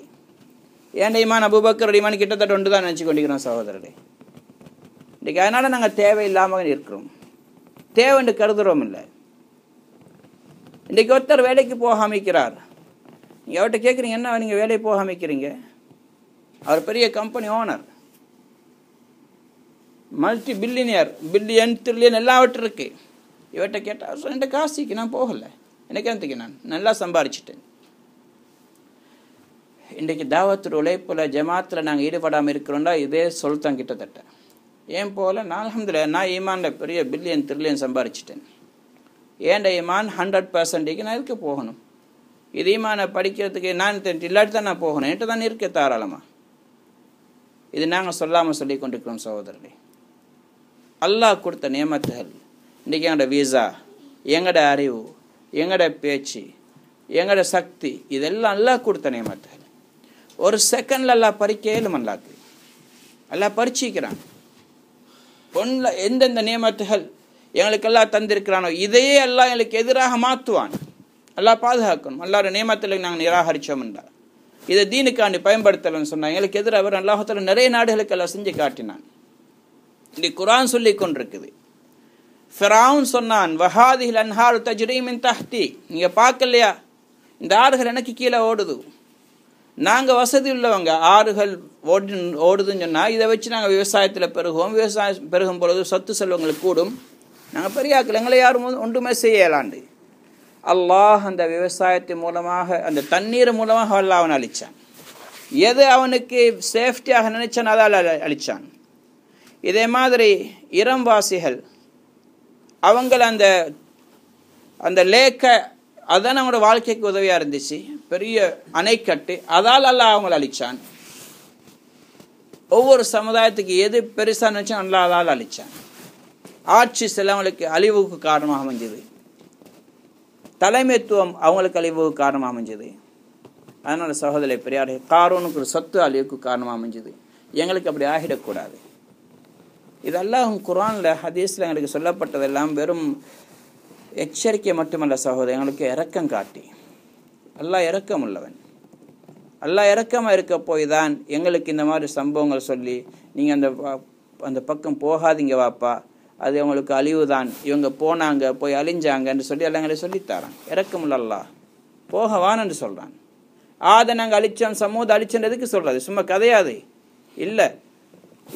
ஏன் ஈமான் அபூபக்கர் ஈமான் கிட்டத்தட்ட ஒன்று தான் நினச்சி கொண்டிருக்கிறோம் சகோதரர்களே. இன்றைக்கி அதனால் நாங்கள் தேவையில்லாமல் இருக்கிறோம், தேவைன்னு கருதுகிறோம் இல்லை. இன்றைக்கி ஒருத்தர் வேலைக்கு போக அமைக்கிறார். நீங்கள் அவர்கிட்ட கேட்குறீங்க, என்ன நீங்கள் வேலைக்கு போக அமைக்கிறீங்க? அவர் பெரிய company owner, multi billionaire, billion trillion எல்லாவற்றும் இருக்கு. இவர்கிட்ட கேட்டால் என்கிட்ட காசிக்கு நான் போகலை, எனக்கு என்னத்துக்கு, நான் நல்லா சம்பாரிச்சிட்டேன். இன்றைக்கு தாவத்து உழைப்பில் ஜமாத்தில் நாங்கள் ஈடுபடாமல் இருக்கிறோம்டா இதே சொல்லித்தான் கிட்டத்தட்ட. ஏன் போகல? நான் அல்ஹம்துலில்லாஹ் நான் ஈமானில் பெரிய பில்லியன் ட்ரில்லியன் சம்பாரிச்சிட்டேன். ஏன்டா ஈமான் 100%க்கு நான் எதுக்கு போகணும்? இது ஈமானை படிக்கிறதுக்கு நான் இல்லாட்டி தான் நான் போகணும், என்கிட்ட தான் இருக்க தாராளமாக. இது நாங்கள் சொல்லாமல் சொல்லி கொண்டிருக்கிறோம் சகோதரர்களே. அல்லாஹ் கொடுத்த நியமத்துகள், இன்றைக்கி எங்களோட வீசா, எங்களோட அறிவு, எங்களோட பேச்சு, எங்களோட சக்தி, இதெல்லாம் அல்லாஹ் கொடுத்த நியமத்துகள். ஒரு செகண்டில் அல்லாஹ் பறிக்க ஏழும். அல்லாஹ் பறிச்சிக்கிறான். ஒன்றில் எந்தெந்த நியமத்துகள் எங்களுக்கெல்லாம் தந்திருக்கிறானோ இதையே அல்லாஹ் எங்களுக்கு எதிராக மாற்றுவான். அல்லாஹ் பாதுகாக்கணும். அல்லாஹ்வுடைய நியமத்தில் நாங்கள் நிராகரித்தோம் என்றால், இதை தீனுக்காண்டி பயன்படுத்தலன்னு சொன்னாங்க, எங்களுக்கு எதிராக அவர் அல்லாஹ்வுத்தாலா நிறைய நாடுகளுக்கு எல்லாம் செஞ்சு காட்டினான். இன்றைக்கு குர்ஆன் சொல்லி கொண்டிருக்குது, ஃபிரௌன் சொன்னான், வஹாதிஹில் அன்ஹாரு தஜ்ரி மின் தஹ்தி, நீங்கள் பார்க்கலையா இந்த ஆறுகள் எனக்கு கீழே ஓடுது, நாங்கள் வசதி உள்ளவங்க, ஆறுகள் ஓடுதுன்னு சொன்னால் இதை வச்சு நாங்கள் விவசாயத்தில் பெருகுவோம், விவசாயம் பெருகும் பொழுது சொத்து செல்வங்கள் கூடும், நாங்கள் பெரியாக்கள், எங்களை யாரும் ஒன்றுமே செய்யலாண்டு. அல்லாஹ் அந்த விவசாயத்தின் மூலமாக, அந்த தண்ணீர் மூலமாக அல்லாஹ் அவனை அழித்தான். எது அவனுக்கு சேஃப்டியாக நினைச்சான் அதால் அழித்தான். இதே மாதிரி இரம்வாசிகள் அவங்கள அந்த அந்த லேக்கை, அதுதான் அவங்களோட வாழ்க்கைக்கு உதவியாக இருந்துச்சு, பெரிய அணைக்கட்டு, அதால் அல்லாஹ் அவங்களை அழித்தான். ஒவ்வொரு சமுதாயத்துக்கு எது பெருசாக நினைச்சா அல்லாஹ் அதால் அழித்தான். ஆட்சி சிலவங்களுக்கு அழிவுக்கு காரணமாக அமைஞ்சது, தலைமைத்துவம் அவங்களுக்கு அழிவுக்கு காரணமாக அமைஞ்சது. அதனால சகோதர பெரியாரே, காரூனுக்கு ஒரு சொத்து அழிவுக்கு காரணமாக அமைஞ்சது. எங்களுக்கு அப்படி ஆகிடக்கூடாது. இதெல்லாம் குர்ஆனில் ஹதீஸில் எங்களுக்கு சொல்லப்பட்டதெல்லாம் வெறும் எச்சரிக்கை மட்டுமல்ல சகோதரர், எங்களுக்கு இரக்கம் காட்டி, அல்லாஹ் இரக்கம் உள்ளவன். அல்லாஹ் இரக்கமாக இருக்க போய் தான் எங்களுக்கு இந்த மாதிரி சம்பவங்கள் சொல்லி, நீங்கள் அந்த பக்கம் போகாதீங்க வாப்பா, அது அவங்களுக்கு அழிவு தான், இவங்க போனாங்க போய் அழிஞ்சாங்கன்னு சொல்லி எல்லாம் எங்களை சொல்லித்தாரான். இரக்கமுள்ள அல்லாஹ் போகவான்னு சொல்கிறான். அதை நாங்கள் அழிச்சோம், சமூகத்தை அழிச்சன்றதுக்கு சொல்கிறது சும்மா கதையாது இல்லை.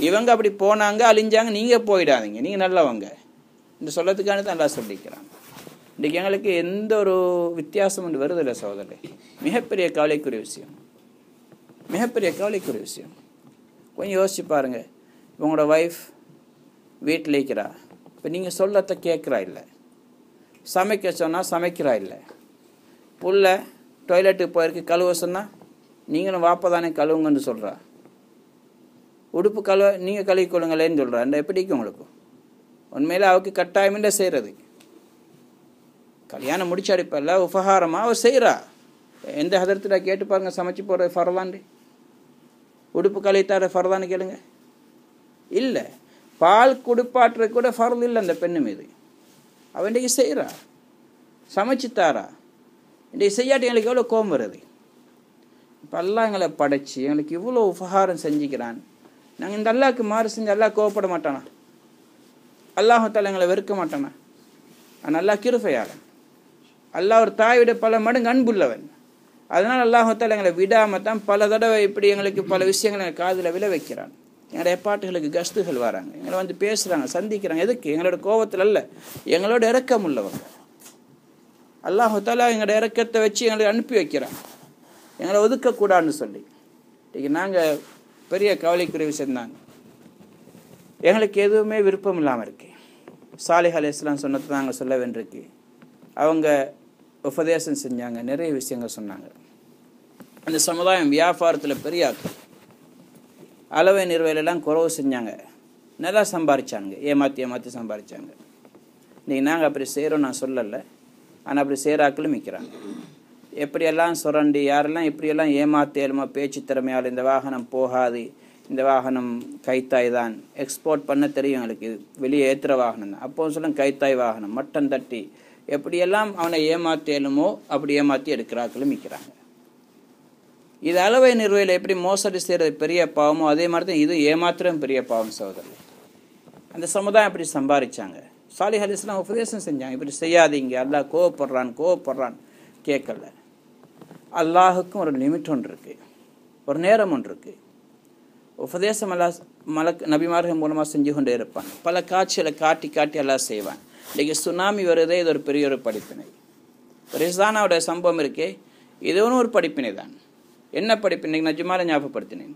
இவங்க அப்படி போனாங்க அழிஞ்சாங்க, நீங்கள் போயிடாதீங்க, நீங்கள் நல்லவங்க என்று சொல்லத்துக்கான தான் நல்லா சொல்லிக்கிறான். இன்றைக்கு எங்களுக்கு எந்த ஒரு வித்தியாசம் வருதில்லை சகோதரே. மிகப்பெரிய கவலைக்குரிய விஷயம், மிகப்பெரிய கவலைக்குரிய விஷயம். கொஞ்சம் யோசிச்சு பாருங்கள். உங்களோட ஒய்ஃப் வீட்டில் இருக்கிறா, இப்போ நீங்கள் சொல்லத்தை கேட்குறா இல்லை, சமைக்க சொன்னால் சமைக்கிறா இல்லை, புள்ள டாய்லெட்டுக்கு போயிருக்கு கழுவ சொன்னால் நீங்களும் வாப்பா தானே கழுவுங்கன்னு சொல்கிறா, உடுப்பு கழுவ நீங்கள் கழுவிக்கொள்ளுங்களேன்னு சொல்கிறா. அந்த எப்படிக்கு உங்களுக்கு உண்மையில் அவருக்கு கட்டாயமில்லை செய்கிறது. கல்யாணம் முடிச்சடிப்பல்ல உபகாரமாக அவள் செய்கிறா. எந்த ஹதரத்தில் கேட்டு பாருங்கள், சமைச்சு போடுறது ஃபர்தாண்டு, உடுப்பு கழுவித்தார ஃபர்தான்னு கேளுங்க. இல்லை, பால் குடுப்பாட்டுறது கூட ஃபர்து இல்லை அந்த பெண்ணு மீது. அவன் இன்றைக்கு செய்கிறா, சமைச்சுத்தாரா. இன்றைக்கு செய்யாட்டி எங்களுக்கு எவ்வளோ கோபம் வருது. இப்போ அல்லாஹ் எங்களை படைச்சி எங்களுக்கு இவ்வளோ உபகாரம் செஞ்சுக்கிறான், நாங்கள் இந்த அல்லாஹ்க்கு மாறு செஞ்சு அல்லாஹ் கோவப்பட மாட்டானா? அல்லாஹால எங்களை வெறுக்க மாட்டானா? ஆனால் அல்லாஹ் கிருபையாளன். அல்லாஹ் ஒரு தாயோட பல மடங்கு அன்புள்ளவன். அதனால் அல்லாஹால எங்களை விடாமல் தான் பல தடவை இப்படி எங்களுக்கு பல விஷயங்களை எங்கள் காதில் விளை வைக்கிறான். எங்களுடைய பாட்டுகளுக்கு கஸ்துகள் வராங்க, எங்களை வந்து பேசுகிறாங்க, சந்திக்கிறாங்க. எதுக்கு? எங்களோட கோபத்தில் அல்ல, எங்களோட இரக்கம் உள்ளவங்க. அல்லாஹால எங்களோட இரக்கத்தை வச்சு எங்களை அனுப்பி வைக்கிறான், எங்களை ஒதுக்கக்கூடாதுன்னு சொல்லி. இன்றைக்கி நாங்கள் பெரிய கவலைக்குரிய விஷயம்தான். எங்களுக்கு எதுவுமே விருப்பம் இல்லாமல் இருக்கு. சாலிஹ் அலைஹிஸ்ஸலாம் சொன்னது நாங்கள் சொல்ல வேண்டியிருக்கு. அவங்க உபதேசம் செஞ்சாங்க, நிறைய விஷயங்கள் சொன்னாங்க. அந்த சமுதாயம் வியாபாரத்தில் பெரிய ஆக்கள், அளவை நிறுவையிலெல்லாம் குறவு செஞ்சாங்க, நல்லா சம்பாதிச்சாங்க, ஏமாற்றி சம்பாதிச்சாங்க. இன்றைக்கி நாங்கள் அப்படி செய்கிறோம் நான் சொல்லலை, ஆனால் அப்படி செய்கிறாக்களும் விற்கிறாங்க. எப்படியெல்லாம் சுரண்டி யாரெல்லாம் இப்படியெல்லாம் ஏமாத்தேலுமா பேச்சு திறமையால் இந்த வாகனம் போகாது, இந்த வாகனம் கைத்தாய் தான், எக்ஸ்போர்ட் பண்ண தெரியும் எங்களுக்கு, வெளியே ஏற்றுற வாகனம் தான், அப்போ சொல்லும் கைத்தாய் வாகனம், மட்டன் தட்டி, எப்படியெல்லாம் அவனை ஏமாத்தேலுமோ அப்படி ஏமாற்றி எடுக்கிறாக்களும் விற்கிறாங்க. இது அளவை நிறுவையில் எப்படி மோசடி செய்கிறது பெரிய பாவமோ அதே மாதிரி தான் இது ஏமாத்திரம் பெரிய பாவம் சகோதரர். அந்த சமுதாயம் அப்படி சம்பாதிச்சாங்க. சாலிஹ் அலைஹிஸ்ஸலாம் உபதேசம் செஞ்சாங்க, இப்படி செய்யாதீங்க, அல்லாஹ் கோவப்படுறான் கேட்கல. அல்லாஹுக்கும் ஒரு லிமிட் ஒன்று இருக்குது, ஒரு நேரம் ஒன்று இருக்குது. உபதேசம் அல்லாஹ் நபிமார்கள் மூலமாக செஞ்சு கொண்டே இருப்பான். பல காட்சிகளை காட்டி அல்லாஹ் செய்வான். இன்றைக்கி சுனாமி வருதே, இது ஒரு பெரிய ஒரு படிப்பினை. ரிசானாவுடைய சம்பவம் இருக்கே, இதுவும் ஒரு படிப்பினை தான். என்ன படிப்பினை? நான் ஞாபகப்படுத்தினேன்.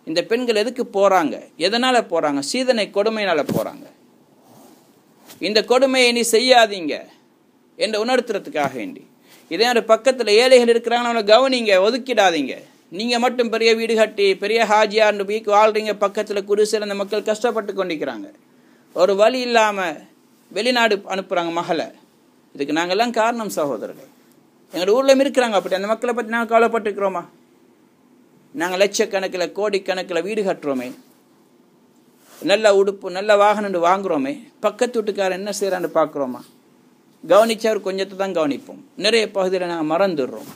இந்த பெண்கள் எதுக்கு போகிறாங்க, எதனால் போகிறாங்க? சீதனை கொடுமையினால் போகிறாங்க. இந்த கொடுமையை நீ செய்யாதீங்க என்று உணர்த்துறதுக்காக வேண்டி. இதே ஒரு பக்கத்தில் ஏழைகள் இருக்கிறாங்க, அவனை கவனிங்க, ஒதுக்கிடாதீங்க. நீங்கள் மட்டும் பெரிய வீடு கட்டி பெரிய ஹாஜியார்னு வீக்கு வாழ்கிறீங்க, பக்கத்தில் குடிசையில் அந்த மக்கள் கஷ்டப்பட்டு கொண்டிருக்கிறாங்க, ஒரு வழி இல்லாமல் வெளிநாடு அனுப்புகிறாங்க மகளை. இதுக்கு நாங்கள்லாம் காரணம் சகோதரர்கள். எங்களோட ஊரில் இருக்கிறாங்க அப்படி, அந்த மக்களை பற்றி நாங்கள் கவலைப்பட்டுருக்கிறோமா? நாங்கள் லட்சக்கணக்கில் கோடிக்கணக்கில் வீடு கட்டுறோமே, நல்ல உடுப்பு நல்ல வாகனம் வாங்குகிறோமே, பக்கத்து வீட்டுக்காரர் என்ன செய்கிறான்னு பார்க்குறோமா? கவனிச்சவர் கொஞ்சத்தை தான் கவனிப்போம், நிறைய பகுதியில் நாங்கள் மறந்துடுறோம்.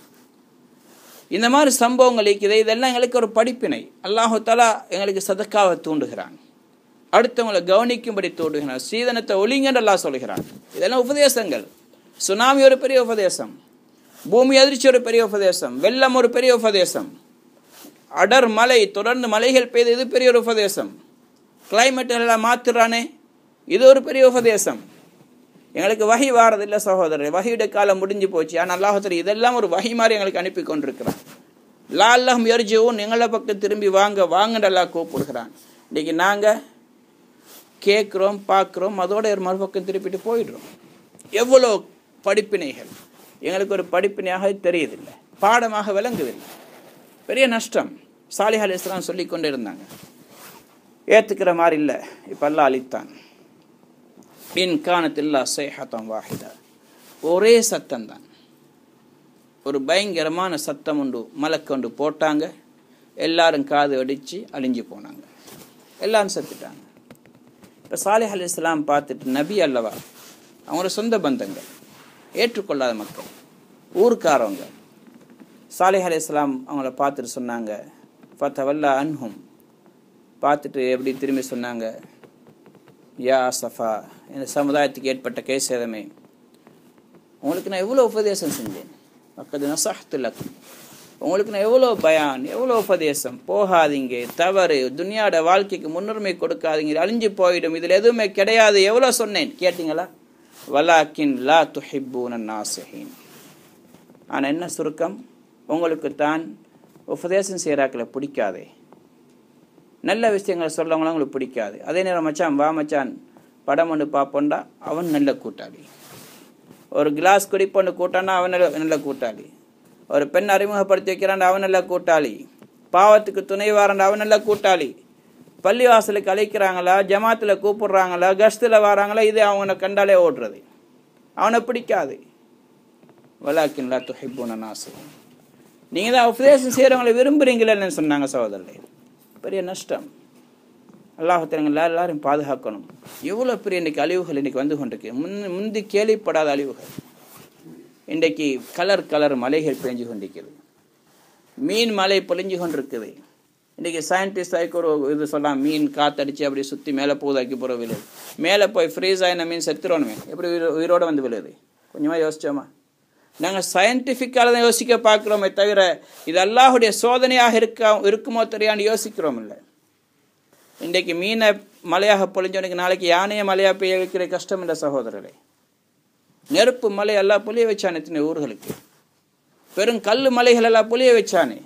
இந்த மாதிரி சம்பவங்கள் இருக்குது. இதெல்லாம் எங்களுக்கு ஒரு படிப்பினை. அல்லாஹு தஆலா எங்களுக்கு சதக்காவை தூண்டுகிறான். அடுத்தவங்களை கவனிக்கும்படி தூண்டுகிறான், சீதனத்தை ஒளிங்கன்னு அல்லாஹ் சொல்கிறான். இதெல்லாம் உபதேசங்கள். சுனாமி ஒரு பெரிய உபதேசம், பூமி அதிர்ச்சி ஒரு பெரிய உபதேசம், வெள்ளம் ஒரு பெரிய உபதேசம், அடர் மலை தொடர்ந்து மலைகள் பெய்து இது பெரிய ஒரு உபதேசம், கிளைமேட் எல்லாம் மாத்துறானே இது ஒரு பெரிய உபதேசம். எங்களுக்கு வகை வாரதில்லை சகோதரர், வகையுடைய காலம் முடிஞ்சு போச்சு. ஆனால் அல்லாஹ் தஆலா இதெல்லாம் ஒரு வகை மாதிரி எங்களுக்கு அனுப்பி கொண்டிருக்கிறான். லஅல்லஹும் யர்ஜிஊன், எங்களை பக்கம் திரும்பி வாங்கன்னு அல்லாஹ் கூப்பிடுகிறான். இன்றைக்கி நாங்கள் கேட்குறோம் பார்க்குறோம், அதோட ஒரு மறுபக்கம் திருப்பிட்டு போயிடுறோம். எவ்வளோ படிப்பினைகள் எங்களுக்கு ஒரு படிப்பினையாக தெரியுதில்லை, பாடமாக விளங்குதில்லை, பெரிய நஷ்டம். சாலிஹ் அலைஹிஸ்ஸலாம் சொல்லி கொண்டு இருந்தாங்க, ஏற்றுக்கிற மாதிரி இல்லை. இப்போ அல்லாஹ் அழித்தான். இன் கானத் இல்லா ஸைஹத்தன் வாஹிதா, ஒரே சத்தம்தான், ஒரு பயங்கரமான சத்தம் உண்டு, மலக்கொண்டு போட்டாங்க, எல்லாரும் காது அடித்து அழிஞ்சு போனாங்க, எல்லாரும் செத்துட்டாங்க. இப்போ சாலிஹ் அலைஹிஸ்ஸலாம் பார்த்துட்டு, நபி அல்லவா, அவங்களோட சொந்த பந்தங்கள், ஏற்றுக்கொள்ளாத மக்கள், ஊருக்காரவங்க, சாலிஹ் அலைஹிஸ்ஸலாம் அவங்கள பார்த்துட்டு சொன்னாங்க, ஃபதவல்லா அன்ஹும், பார்த்துட்டு எப்படி திரும்பி சொன்னாங்க, யா சஃபா, இந்த சமுதாயத்துக்கு ஏற்பட்ட கேசேதமே, உங்களுக்கு நான் எவ்வளோ உபதேசம் செஞ்சேன், மக்கது நஸஹ்து லக்கும், உங்களுக்கு நான் எவ்வளோ பயான், எவ்வளோ உபதேசம், போகாதீங்க, தவறு, துனியாவோட வாழ்க்கைக்கு முன்னுரிமை கொடுக்காதீங்க, அழிஞ்சு போயிடும், இதில் எதுவுமே கிடையாது, எவ்வளோ சொன்னேன், கேட்டிங்களா? வலாக்கின் லா துஹிப்பூன நாஸிஹீன். ஆனால் என்ன சுருக்கம், உங்களுக்கு தான் உபதேசம் செய்கிறாக்களை பிடிக்காதே, நல்ல விஷயங்களை சொல்லவங்களும் உங்களுக்கு பிடிக்காது. அதே நேரம் மச்சான் வா மச்சான் படம் ஒன்று பார்ப்போண்டா, அவன் நல்ல கூட்டாளி. ஒரு கிளாஸ் குடிப்பொன்று கூட்டானா அவன் நல்ல கூட்டாளி. ஒரு பெண் அறிமுகப்படுத்தி வைக்கிறான், அவன் நல்ல கூட்டாளி. பாவத்துக்கு துணை வாரண்டா, அவன் நல்ல கூட்டாளி. பள்ளிவாசலுக்கு அழைக்கிறாங்களா, ஜமாத்தில் கூப்பிடுறாங்களா, கஷ்டில் வராங்களா, இது அவனை கண்டாலே ஓடுறது, அவனை பிடிக்காது. வலாக்கின் லா துஹிப்பூன நாஸிஹீன். நீங்கள் தான் உபதேசம் செய்கிறவங்களை விரும்புகிறீங்களேன்னு சொன்னாங்க சகோதரர்களே, பெரிய நஷ்டம். அல்லாஹ் தஆலா எல்லாரையும் பாதுகாக்கணும். எவ்வளோ பெரிய இன்றைக்கி அழிவுகள் இன்றைக்கி வந்து கொண்டிருக்கு, முந்தி கேள்விப்படாத அழிவுகள். இன்றைக்கு கலர் மலைகள் பெஞ்சு கொண்டிருக்கிறது, மீன் மலை பொழிஞ்சு கொண்டிருக்குது. இன்றைக்கி சயின்டிஸ்ட் ஆகி ஒரு இது சொல்லலாம், மீன் காற்றடிச்சு அப்படி சுற்றி மேலே போதாக்கி போகிற விழுது, மேலே போய் ஃப்ரீஸ் ஆகின மீன் செத்துறோணுமே, எப்படி உயிரோடு வந்து விழுது? கொஞ்சமாக யோசிச்சோமா? நாங்கள் சயின்டிஃபிக்காக தான் யோசிக்க பார்க்குறோமே தவிர இது அல்லாஹுடைய சோதனையாக இருக்குமோ தெரியான்னு யோசிக்கிறோம் இல்லை. இன்றைக்கு மீனை மலையாக பொழிஞ்சவனுக்கு நாளைக்கு யானையை மலையாக பெய்ய வைக்கிற கஷ்டம் இல்லை சகோதரர்களே. நெருப்பு மலை எல்லாம் புளிய வச்சானே இத்தனை ஊர்களுக்கு, பெரும் கல் மலைகள் எல்லாம் புளிய வச்சானே.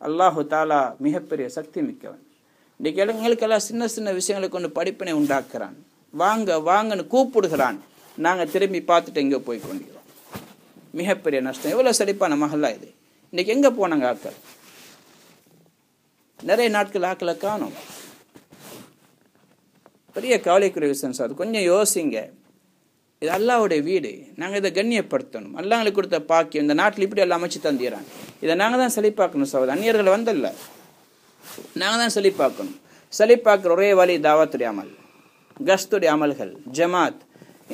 அல்லாஹு தாலா மிகப்பெரிய சக்தி மிக்கவன். இன்றைக்கு எங்களுக்கெல்லாம் சின்ன சின்ன விஷயங்களை கொண்டு படிப்பினை உண்டாக்குறான், வாங்கன்னு கூப்பிடுகிறான். நாங்கள் திரும்பி பார்த்துட்டு எங்கே போய் கொண்டிருக்கிறோம், மிகப்பெரிய நஷ்டம். எவ்வளோ செழிப்பான மகளா இது. இன்றைக்கி எங்கே போனாங்க ஆக்கள்? நிறைய நாட்கள் ஆக்களை காணும். பெரிய கவலைக்குரிய விஷயம் சார், கொஞ்சம் யோசிங்க. இது அல்லாஹ்வுடைய வீடு, நாங்கள் இதை கண்ணியப்படுத்தணும். அல்லாஹ்ங்களுக்கு கொடுத்த பாக்கியம், இந்த நாட்டில் இப்படி எல்லாம் அமைச்சு தந்திரான், இதை நாங்கள் தான் செழிப்பாக்கணும் சகோதரர். அந்நியர்கள் வந்தல்ல, நாங்கள் தான் செழிப்பாக்கணும். செழிப்பாக்குற ஒரே வழி தாவத்துடைய அமல், கஸ்துடைய அமல்கள், ஜமாத்.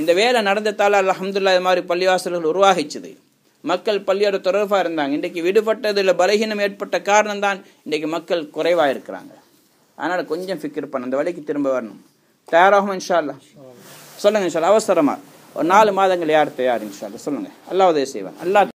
இந்த வேலை நடந்ததால் அல்ஹம்துலில்லாஹ் இது மாதிரி பள்ளிவாசல்கள் உருவாகிச்சுது, மக்கள் பள்ளியோட தொடர்பாக இருந்தாங்க. இன்றைக்கு விடுபட்டதில் பலகீனம் ஏற்பட்ட காரணம் தான் இன்றைக்கு மக்கள் குறைவாக இருக்கிறாங்க. அதனால் கொஞ்சம் ஃபிக்ர் பண்ண, அந்த வழிக்கு திரும்ப வரணும். தயாராகும் இன்ஷா அல்லாஹ். சொல்லுங்கள் இன்ஷா அல்லாஹ். அவசரமாக ஒரு 4 மாதங்கள் யார் தயார் இன்ஷா அல்லாஹ் சொல்லுங்கள். அல்லாஹ் உதவி செய்வான். அல்லாஹ்